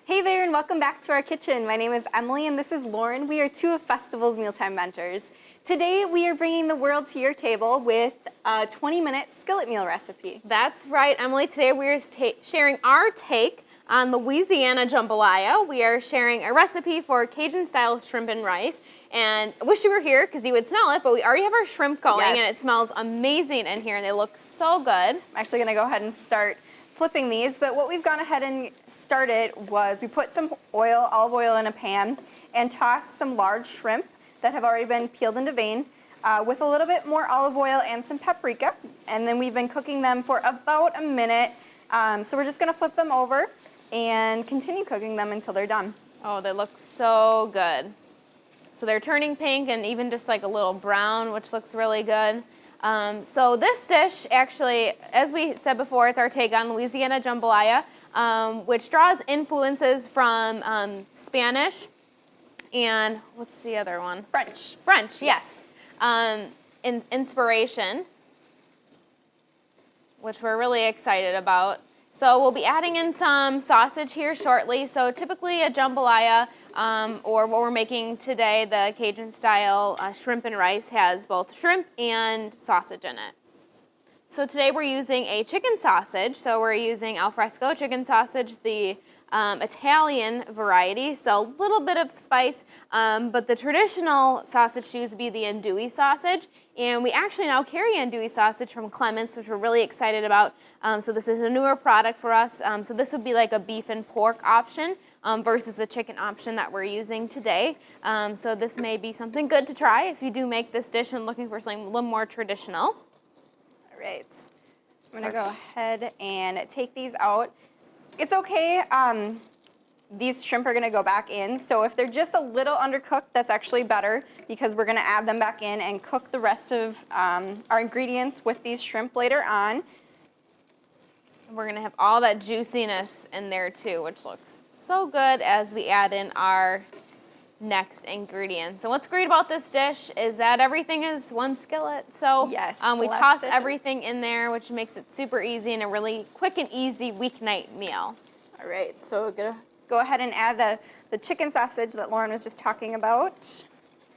Hey there and welcome back to our kitchen. My name is Emily and this is Lauren. We are two of Festival's Mealtime Mentors. Today we are bringing the world to your table with a 20-minute skillet meal recipe. That's right, Emily. Today we are sharing our take on Louisiana jambalaya. We are sharing a recipe for Cajun-style shrimp and rice. And I wish you were here because you would smell it, but we already have our shrimp going and it smells amazing in here and they look so good. I'm actually going to go ahead and start flipping these, but what we've gone ahead and started was we put some olive oil in a pan and tossed some large shrimp that have already been peeled into vein with a little bit more olive oil and some paprika, and then we've been cooking them for about a minute. So we're just going to flip them over and continue cooking them until they're done. Oh, they look so good. So they're turning pink and even just like a little brown, which looks really good. So this dish, actually, as we said before, it's our take on Louisiana jambalaya, which draws influences from Spanish and what's the other one? French. French, yes. Inspiration, which we're really excited about. So we'll be adding in some sausage here shortly. So typically a jambalaya, or what we're making today, the Cajun-style shrimp and rice, has both shrimp and sausage in it. So today we're using a chicken sausage. So we're using al fresco chicken sausage, the Italian variety. So a little bit of spice, but the traditional sausage used to be the andouille sausage. And we actually now carry andouille sausage from Clements, which we're really excited about. So this is a newer product for us. So this would be like a beef and pork option versus the chicken option that we're using today. So this may be something good to try if you do make this dish and looking for something a little more traditional. All right, I'm gonna go ahead and take these out. It's okay, these shrimp are gonna go back in, so if they're just a little undercooked, that's actually better because we're gonna add them back in and cook the rest of our ingredients with these shrimp later on. We're gonna have all that juiciness in there too, which looks so good as we add in our next ingredients. And what's great about this dish is that everything is one skillet. So yes, we toss everything in there, which makes it super easy and a really quick and easy weeknight meal. All right, so we're gonna go ahead and add the chicken sausage that Lauren was just talking about. So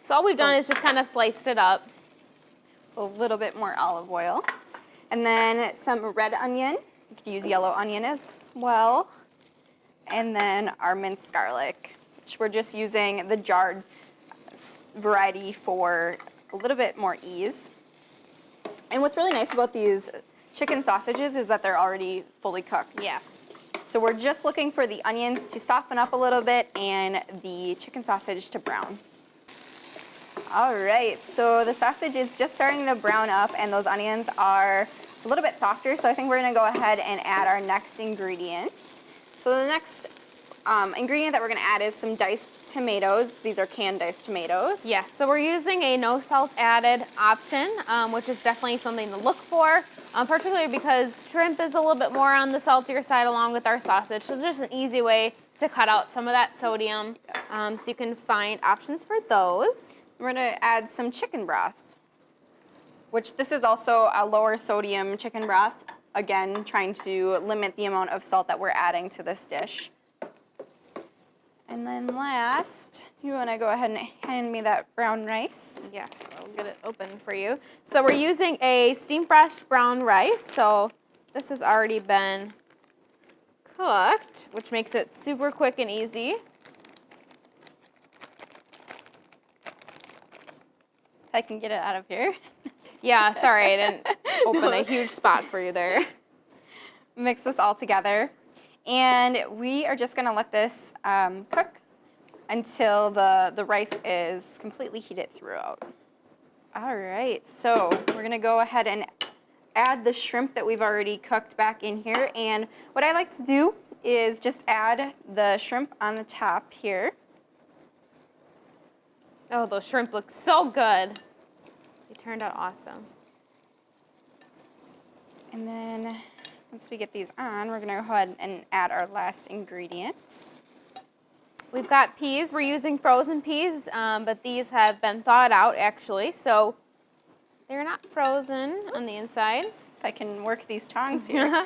all we've done is just kind of sliced it up. A little bit more olive oil. And then some red onion. You could use yellow onion as well. And then our minced garlic, which we're just using the jarred variety for a little bit more ease. And what's really nice about these chicken sausages is that they're already fully cooked. Yes. So we're just looking for the onions to soften up a little bit and the chicken sausage to brown. All right, so the sausage is just starting to brown up and those onions are a little bit softer, so I think we're gonna go ahead and add our next ingredients. So the next ingredient that we're going to add is some diced tomatoes. These are canned diced tomatoes. Yes, so we're using a no salt added option, which is definitely something to look for, particularly because shrimp is a little bit more on the saltier side along with our sausage. So it's just an easy way to cut out some of that sodium. Yes. So you can find options for those. We're going to add some chicken broth, which this is also a lower sodium chicken broth. Again, trying to limit the amount of salt that we're adding to this dish. And then last, you want to go ahead and hand me that brown rice? Yes, I'll get it open for you. So we're using a steam fresh brown rice. So this has already been cooked, which makes it super quick and easy. If I can get it out of here. Yeah, sorry, I didn't open a huge spot for you there. Mix this all together. And we are just gonna let this cook until the rice is completely heated throughout. All right, so we're gonna go ahead and add the shrimp that we've already cooked back in here. And what I like to do is just add the shrimp on the top here. Oh, those shrimp look so good. They turned out awesome. And then once we get these on, we're gonna go ahead and add our last ingredients. We've got peas. We're using frozen peas, but these have been thawed out actually, so they're not frozen on the inside. If I can work these tongs here.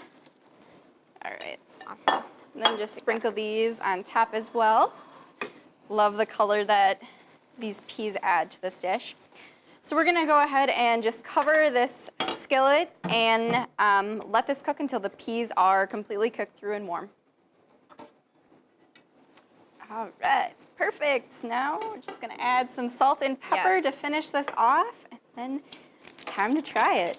All right. Awesome. And then just sprinkle these on top as well. Love the color that these peas add to this dish. So we're gonna go ahead and just cover this skillet and let this cook until the peas are completely cooked through and warm. All right, perfect. Now we're just gonna add some salt and pepper to finish this off, and then it's time to try it.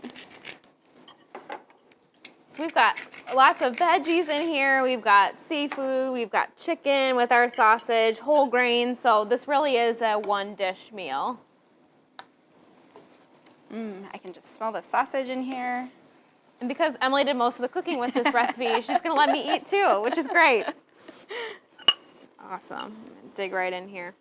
So we've got lots of veggies in here. We've got seafood, we've got chicken with our sausage, whole grains. So this really is a one-dish meal. I can just smell the sausage in here. And because Emily did most of the cooking with this recipe, she's gonna let me eat too, which is great. Awesome. I'm gonna dig right in here.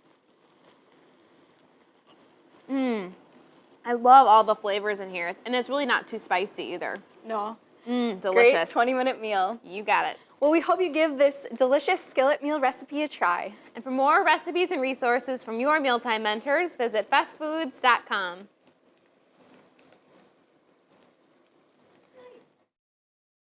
I love all the flavors in here. And it's really not too spicy either. No. Delicious. Great 20-minute meal. You got it. Well, we hope you give this delicious skillet meal recipe a try. And for more recipes and resources from your mealtime mentors, visit bestfoods.com.